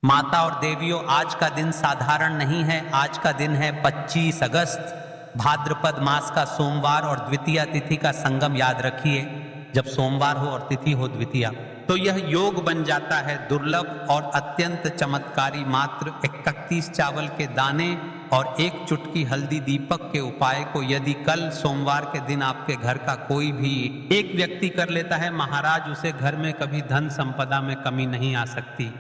माता और देवियों, आज का दिन साधारण नहीं है। आज का दिन है 25 अगस्त, भाद्रपद मास का सोमवार और द्वितीया तिथि का संगम। याद रखिए, जब सोमवार हो और तिथि हो द्वितीया, तो यह योग बन जाता है दुर्लभ और अत्यंत चमत्कारी। मात्र 31 चावल के दाने और एक चुटकी हल्दी दीपक के उपाय को यदि कल सोमवार के दिन आपके घर का कोई भी एक व्यक्ति कर लेता है महाराज, उसे घर में कभी धन संपदा में कमी नहीं आ सकती।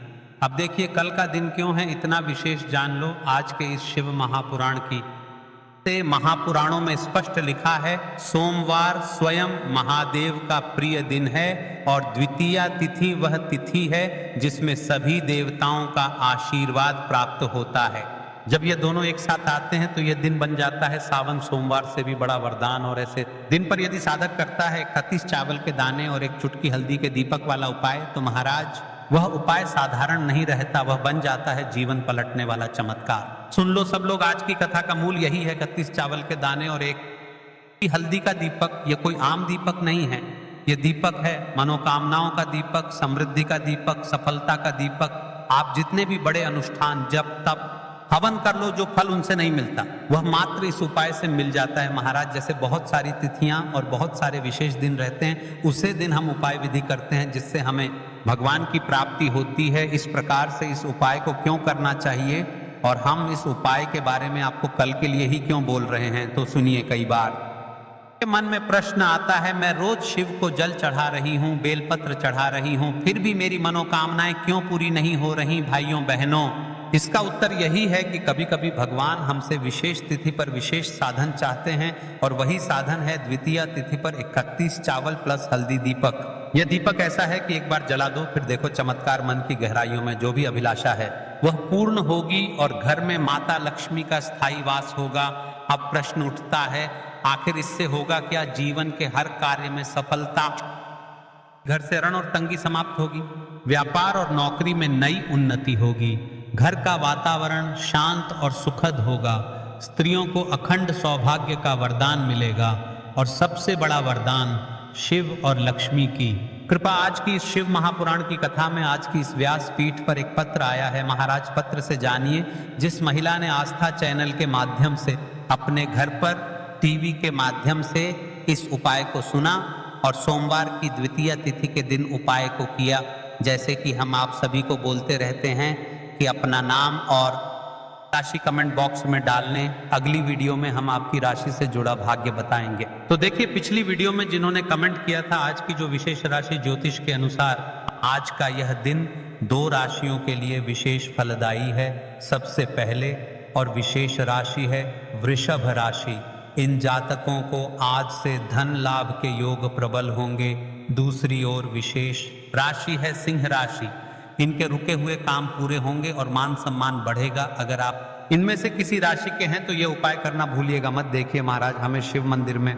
अब देखिए कल का दिन क्यों है इतना विशेष, जान लो आज के इस शिव महापुराण की। महापुराणों में स्पष्ट लिखा है, सोमवार स्वयं महादेव का प्रिय दिन है और द्वितीया तिथि वह तिथि है जिसमें सभी देवताओं का आशीर्वाद प्राप्त होता है। जब ये दोनों एक साथ आते हैं तो यह दिन बन जाता है सावन सोमवार से भी बड़ा वरदान। और ऐसे दिन पर यदि साधक करता है 31 चावल के दाने और एक चुटकी हल्दी के दीपक वाला उपाय, तो महाराज वह उपाय साधारण नहीं रहता, वह बन जाता है जीवन पलटने वाला चमत्कार। सुन लो सब लोग, आज की कथा का मूल यही है, 31 चावल के दाने और एक हल्दी का दीपक। यह कोई आम दीपक नहीं है, यह दीपक है मनोकामनाओं का दीपक, समृद्धि का दीपक, सफलता का दीपक। आप जितने भी बड़े अनुष्ठान जब तब हवन कर लो, जो फल उनसे नहीं मिलता वह मात्र इस उपाय से मिल जाता है महाराज। जैसे बहुत सारी तिथियां और बहुत सारे विशेष दिन रहते हैं, उसे दिन हम उपाय विधि करते हैं जिससे हमें भगवान की प्राप्ति होती है। इस प्रकार से इस उपाय को क्यों करना चाहिए और हम इस उपाय के बारे में आपको कल के लिए ही क्यों बोल रहे हैं, तो सुनिए। कई बार मन में प्रश्न आता है, मैं रोज शिव को जल चढ़ा रही हूँ, बेलपत्र चढ़ा रही हूँ, फिर भी मेरी मनोकामनाएं क्यों पूरी नहीं हो रही भाइयों बहनों। इसका उत्तर यही है कि कभी कभी भगवान हमसे विशेष तिथि पर विशेष साधन चाहते हैं और वही साधन है द्वितीया तिथि पर 31 चावल प्लस हल्दी दीपक। यह दीपक ऐसा है कि एक बार जला दो, फिर देखो चमत्कार। मन की गहराइयों में जो भी अभिलाषा है वह पूर्ण होगी और घर में माता लक्ष्मी का स्थायी वास होगा। अब प्रश्न उठता है, आखिर इससे होगा क्या? जीवन के हर कार्य में सफलता, घर से रण और तंगी समाप्त होगी, व्यापार और नौकरी में नई उन्नति होगी, घर का वातावरण शांत और सुखद होगा, स्त्रियों को अखंड सौभाग्य का वरदान मिलेगा और सबसे बड़ा वरदान शिव और लक्ष्मी की कृपा। आज की इस शिव महापुराण की कथा में, आज की इस व्यास पीठ पर एक पत्र आया है महाराज। पत्र से जानिए, जिस महिला ने आस्था चैनल के माध्यम से अपने घर पर टीवी के माध्यम से इस उपाय को सुना और सोमवार की द्वितीया तिथि के दिन उपाय को किया। जैसे कि हम आप सभी को बोलते रहते हैं कि अपना नाम और राशि कमेंट बॉक्स में डालने, अगली वीडियो में हम आपकी राशि से जुड़ा भाग्य बताएंगे। तो देखिए, पिछली वीडियो में जिन्होंने कमेंट किया था, आज की जो विशेष राशि ज्योतिष के अनुसार आज का यह दिन 2 राशियों के लिए विशेष फलदायी है। सबसे पहले और विशेष राशि है वृषभ राशि। इन जातकों को आज से धन लाभ के योग प्रबल होंगे। दूसरी ओर विशेष राशि है सिंह राशि। इनके रुके हुए काम पूरे होंगे और मान सम्मान बढ़ेगा। अगर आप इनमें से किसी राशि के हैं तो यह उपाय करना भूलिएगा मत। देखिए महाराज, हमें शिव मंदिर में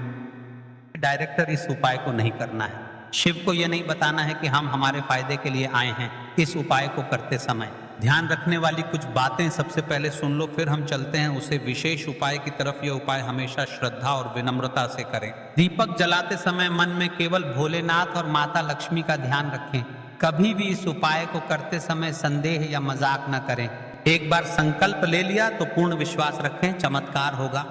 डायरेक्टर इस उपाय को नहीं करना है। शिव को यह नहीं बताना है कि हम हमारे फायदे के लिए आए हैं। इस उपाय को करते समय ध्यान रखने वाली कुछ बातें सबसे पहले सुन लो, फिर हम चलते हैं उसे विशेष उपाय की तरफ। यह उपाय हमेशा श्रद्धा और विनम्रता से करें। दीपक जलाते समय मन में केवल भोलेनाथ और माता लक्ष्मी का ध्यान रखें। कभी भी इस उपाय को करते समय संदेह या मजाक न करें। एक बार संकल्प ले लिया तो पूर्ण विश्वास रखें, चमत्कार होगा।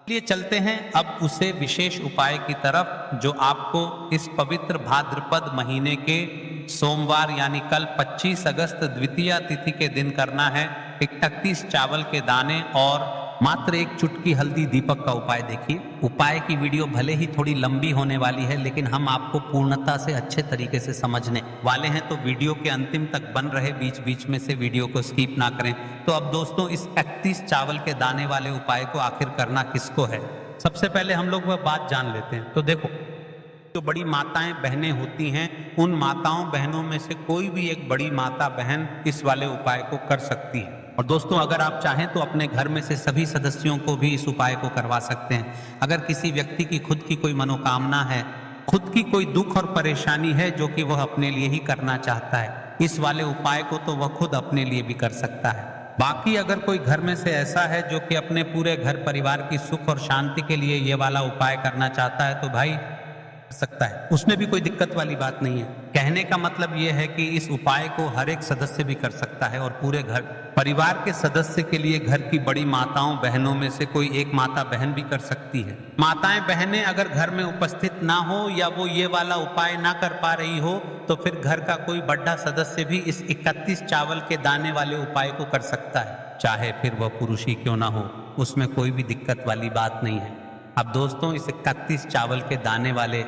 चलिए चलते हैं अब उसे विशेष उपाय की तरफ, जो आपको इस पवित्र भाद्रपद महीने के सोमवार यानी कल 25 अगस्त द्वितीया तिथि के दिन करना है। 31 चावल के दाने और मात्र एक चुटकी हल्दी दीपक का उपाय। देखिए, उपाय की वीडियो भले ही थोड़ी लंबी होने वाली है, लेकिन हम आपको पूर्णता से अच्छे तरीके से समझने वाले हैं, तो वीडियो के अंतिम तक बन रहे, बीच बीच में से वीडियो को स्किप ना करें। तो अब दोस्तों, इस 31 चावल के दाने वाले उपाय को आखिर करना किसको है, सबसे पहले हम लोग वह बात जान लेते हैं। तो देखो, जो बड़ी माताएं बहनें होती हैं, उन माताओं बहनों में से कोई भी एक बड़ी माता बहन इस वाले उपाय को कर सकती है। और दोस्तों, अगर आप चाहें तो अपने घर में से सभी सदस्यों को भी इस उपाय को करवा सकते हैं। अगर किसी व्यक्ति की खुद की कोई मनोकामना है, खुद की कोई दुख और परेशानी है जो कि वह अपने लिए ही करना चाहता है, इस वाले उपाय को तो वह खुद अपने लिए भी कर सकता है। बाकी अगर कोई घर में से ऐसा है जो कि अपने पूरे घर परिवार की सुख और शांति के लिए ये वाला उपाय करना चाहता है, तो भाई सकता है, उसमें भी कोई दिक्कत वाली बात नहीं है। कहने का मतलब यह है कि इस उपाय को हर एक सदस्य भी कर सकता है और पूरे घर परिवार के सदस्य के लिए घर की बड़ी माताओं बहनों में से कोई एक माता बहन भी कर सकती है। माताएं बहनें अगर घर में उपस्थित ना हो या वो ये वाला उपाय ना कर पा रही हो तो फिर घर का कोई बड़ा सदस्य भी इस 31 चावल के दाने वाले उपाय को कर सकता है, चाहे फिर वह पुरुष ही क्यों ना हो, उसमें कोई भी दिक्कत वाली बात नहीं है। अब दोस्तों, इस 31 चावल के दाने वाले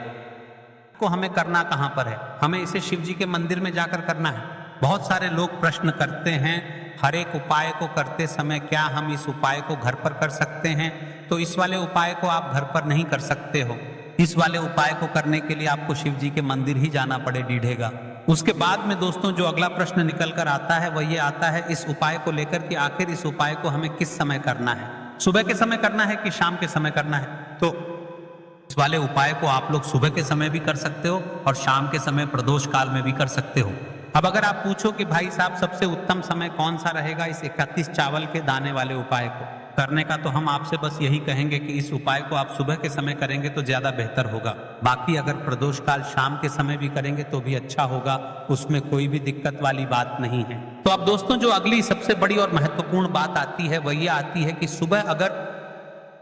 को हमें करना कहां पर है? हमें इसे शिव जी के मंदिर में जाकर करना है। बहुत सारे लोग प्रश्न करते हैं हर एक उपाय को करते समय, क्या हम इस उपाय को घर पर कर सकते हैं? तो इस वाले उपाय को आप घर पर नहीं कर सकते हो। इस वाले उपाय को करने के लिए आपको शिव जी के मंदिर ही जाना पड़े डीढ़ेगा। उसके बाद में दोस्तों जो अगला प्रश्न निकल कर आता है वह ये आता है इस उपाय को लेकर कि आखिर इस उपाय को हमें किस समय करना है, सुबह के समय करना है कि शाम के समय करना है? तो इस वाले उपाय को आप लोग सुबह के समय भी कर सकते हो और शाम के समय प्रदोष काल में भी कर सकते हो। अब अगर आप पूछो कि भाई साहब सबसे उत्तम समय कौन सा रहेगा इस 31 चावल के दाने वाले उपाय को करने का, तो हम आपसे बस यही कहेंगे कि इस उपाय को आप सुबह के समय करेंगे तो ज्यादा बेहतर होगा। बाकी अगर प्रदोष काल शाम के समय भी करेंगे तो भी अच्छा होगा, उसमें कोई भी दिक्कत वाली बात नहीं है। तो अब दोस्तों जो अगली सबसे बड़ी और महत्वपूर्ण बात आती है वह ये आती है कि सुबह अगर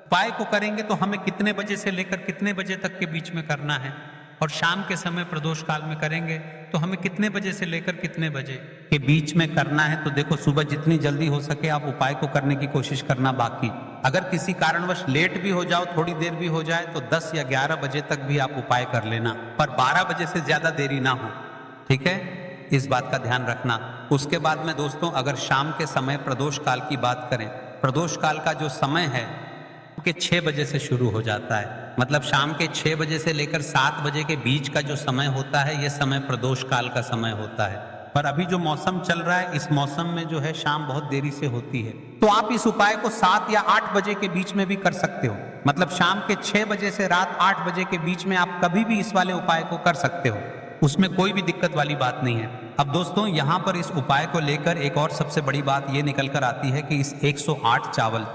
उपाय को करेंगे तो हमें कितने बजे से लेकर कितने बजे तक के बीच में करना है, और शाम के समय प्रदोष काल में करेंगे तो हमें कितने बजे से लेकर कितने बजे के बीच में करना है। तो देखो, सुबह जितनी जल्दी हो सके आप उपाय को करने की कोशिश करना। बाकी अगर किसी कारणवश लेट भी हो जाओ, थोड़ी देर भी हो जाए, तो 10 या 11 बजे तक भी आप उपाय कर लेना, पर 12 बजे से ज्यादा देरी ना हो, ठीक है? इस बात का ध्यान रखना। उसके बाद में दोस्तों अगर शाम के समय प्रदोष काल की बात करें, प्रदोष काल का जो समय है के 6 बजे से शुरू हो जाता है, मतलब शाम के 6 बजे से लेकर 7 बजे के बीच का जो समय होता है यह समय प्रदोष काल का समय होता है। पर अभी जो मौसम चल रहा है इस मौसम में जो है शाम बहुत देरी से होती है, तो आप इस उपाय को 7 या 8 बजे के बीच में भी कर सकते हो। मतलब शाम के 6 बजे से रात 8 बजे के बीच में आप कभी भी इस वाले उपाय को कर सकते हो, उसमें कोई भी दिक्कत वाली बात नहीं है। अब दोस्तों यहाँ पर इस उपाय को लेकर एक और सबसे बड़ी बात ये निकल कर आती है कि इस 108 चावल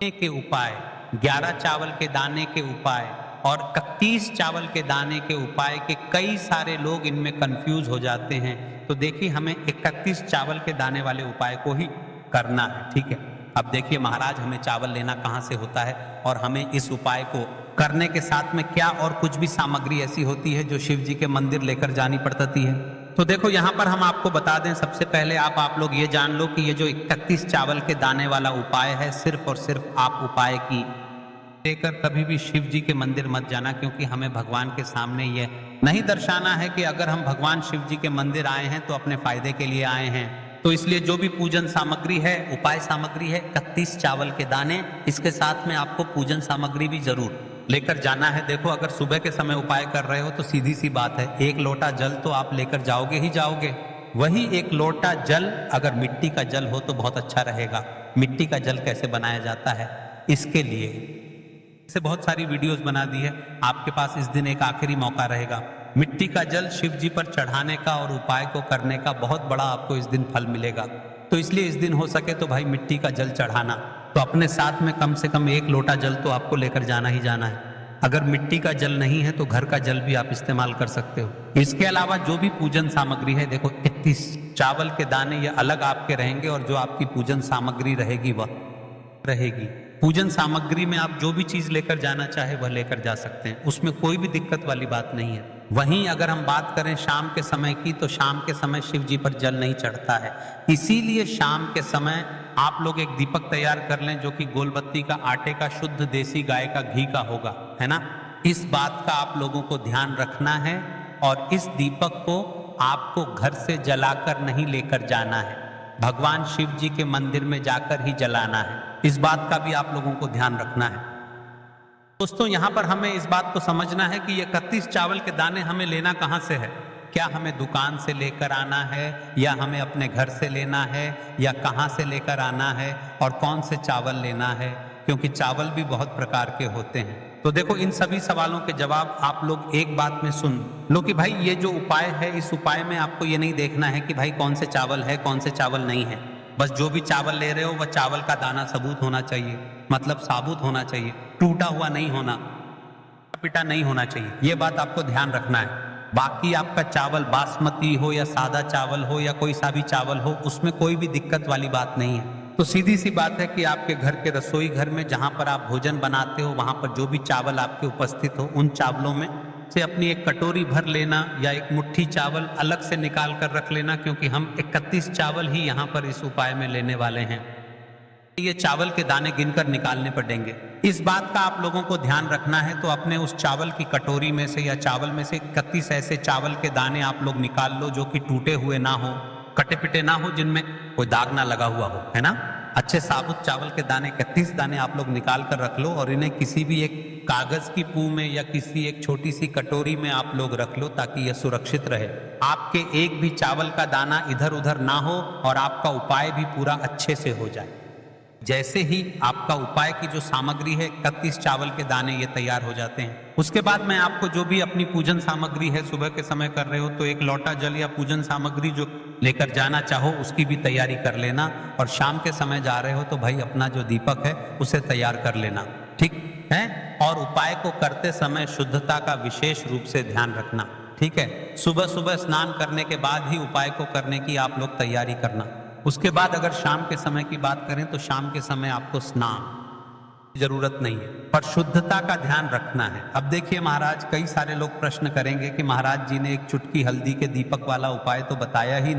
के उपाय, 11 चावल के दाने के उपाय और 31 चावल के दाने के उपाय के कई सारे लोग इनमें कंफ्यूज हो जाते हैं। तो देखिए, हमें 31 चावल के दाने वाले उपाय को ही करना है, ठीक है? अब देखिए महाराज, हमें चावल लेना कहाँ से होता है और हमें इस उपाय को करने के साथ में क्या और कुछ भी सामग्री ऐसी होती है जो शिव जी के मंदिर लेकर जानी पड़ती है? तो देखो यहाँ पर हम आपको बता दें, सबसे पहले आप लोग ये जान लो कि ये जो 31 चावल के दाने वाला उपाय है, सिर्फ और सिर्फ आप उपाय की लेकर कभी भी शिव जी के मंदिर मत जाना, क्योंकि हमें भगवान के सामने यह नहीं दर्शाना है कि अगर हम भगवान शिव जी के मंदिर आए हैं तो अपने फायदे के लिए आए हैं। तो इसलिए जो भी पूजन सामग्री है, उपाय सामग्री है, 31 चावल के दाने, इसके साथ में आपको पूजन सामग्री भी जरूर लेकर जाना है। देखो, अगर सुबह के समय उपाय कर रहे हो तो सीधी सी बात है, 1 लोटा जल तो आप लेकर जाओगे ही जाओगे। वही 1 लोटा जल अगर मिट्टी का जल हो तो बहुत अच्छा रहेगा। मिट्टी का जल कैसे बनाया जाता है, इसके लिए से बहुत सारी वीडियोस बना दी है। आपके पास इस दिन एक आखिरी मौका रहेगा, मिट्टी का जल शिव जी पर चढ़ाने का और उपाय को करने का बहुत बड़ा आपको इस दिन फल मिलेगा। तो इसलिए इस दिन हो सके तो भाई मिट्टी का जल चढ़ाना, तो अपने साथ में कम से कम 1 लोटा जल तो आपको लेकर जाना ही जाना है। अगर मिट्टी का जल नहीं है तो घर का जल भी आप इस्तेमाल कर सकते हो। इसके अलावा जो भी पूजन सामग्री है, देखो 31 चावल के दाने ये अलग आपके रहेंगे और जो आपकी पूजन सामग्री रहेगी वह रहेगी। पूजन सामग्री में आप जो भी चीज लेकर जाना चाहे वह लेकर जा सकते हैं, उसमें कोई भी दिक्कत वाली बात नहीं है। वहीं अगर हम बात करें शाम के समय की, तो शाम के समय शिव जी पर जल नहीं चढ़ता है, इसीलिए शाम के समय आप लोग एक दीपक तैयार कर लें जो कि गोलबत्ती का आटे का शुद्ध देसी गाय का घी का होगा, है ना? इस बात का आप लोगों को ध्यान रखना है और इस दीपक को आपको घर से जलाकर नहीं लेकर जाना है, भगवान शिव जी के मंदिर में जाकर ही जलाना है। इस बात का भी आप लोगों को ध्यान रखना है। दोस्तों यहाँ पर हमें इस बात को समझना है कि ये 31 चावल के दाने हमें लेना कहाँ से है। क्या हमें दुकान से लेकर आना है या हमें अपने घर से लेना है या कहाँ से लेकर आना है और कौन से चावल लेना है, क्योंकि चावल भी बहुत प्रकार के होते हैं। तो देखो, इन सभी सवालों के जवाब आप लोग एक बात में सुन लो कि भाई ये जो उपाय है, इस उपाय में आपको ये नहीं देखना है कि भाई कौन से चावल है कौन से चावल नहीं है। बस जो भी चावल ले रहे हो वह चावल का दाना सबूत होना चाहिए, मतलब साबुत होना चाहिए, टूटा हुआ नहीं होना। पिटा नहीं होना चाहिए, ये बात आपको ध्यान रखना है। बाकी आपका चावल बासमती हो या सादा चावल हो या कोई सा भी चावल हो, उसमें कोई भी दिक्कत वाली बात नहीं है। तो सीधी सी बात है कि आपके घर के रसोई घर में जहां पर आप भोजन बनाते हो, वहां पर जो भी चावल आपके उपस्थित हो, उन चावलों में से अपनी एक कटोरी भर लेना या एक मुट्ठी चावल अलग से निकाल कर रख लेना, क्योंकि हम 31 चावल ही यहाँ पर इस उपाय में लेने वाले हैं। ये चावल के दाने गिनकर निकालने पड़ेंगे। इस बात का आप लोगों को ध्यान रखना है। तो अपने उस चावल की कटोरी में से या चावल में से 31 ऐसे चावल के दाने आप लोग निकाल लो जो कि टूटे हुए ना हो, कटे पिटे ना हो, जिनमें कोई दाग ना लगा हुआ हो, है ना। अच्छे साबुत चावल के दाने 31 दाने आप लोग निकाल कर रख लो और इन्हें किसी भी एक कागज की पू में या किसी एक छोटी सी कटोरी में आप लोग रख लो, ताकि यह सुरक्षित रहे। आपके एक भी चावल का दाना इधर उधर ना हो और आपका उपाय भी पूरा अच्छे से हो जाए। जैसे ही आपका उपाय की जो सामग्री है, 31 चावल के दाने ये तैयार हो जाते हैं, उसके बाद मैं आपको जो भी अपनी पूजन सामग्री है, सुबह के समय कर रहे हो तो एक लोटा जल या पूजन सामग्री जो लेकर जाना चाहो उसकी भी तैयारी कर लेना, और शाम के समय जा रहे हो तो भाई अपना जो दीपक है उसे तैयार कर लेना, ठीक है। और उपाय को करते समय शुद्धता का विशेष रूप से ध्यान रखना, ठीक है। सुबह सुबह स्नान करने के बाद ही उपाय को करने की आप लोग तैयारी करना। उसके बाद अगर शाम के समय की बात करें तो शाम के समय आपको स्नान जरूरत नहीं है, पर शुद्धता का ध्यान रखना है। अब देखिए महाराज, कई सारे लोग प्रश्न करेंगे कि महाराज जी ने एक चुटकी हल्दी के दीपक वाला उपाय तो बताया ही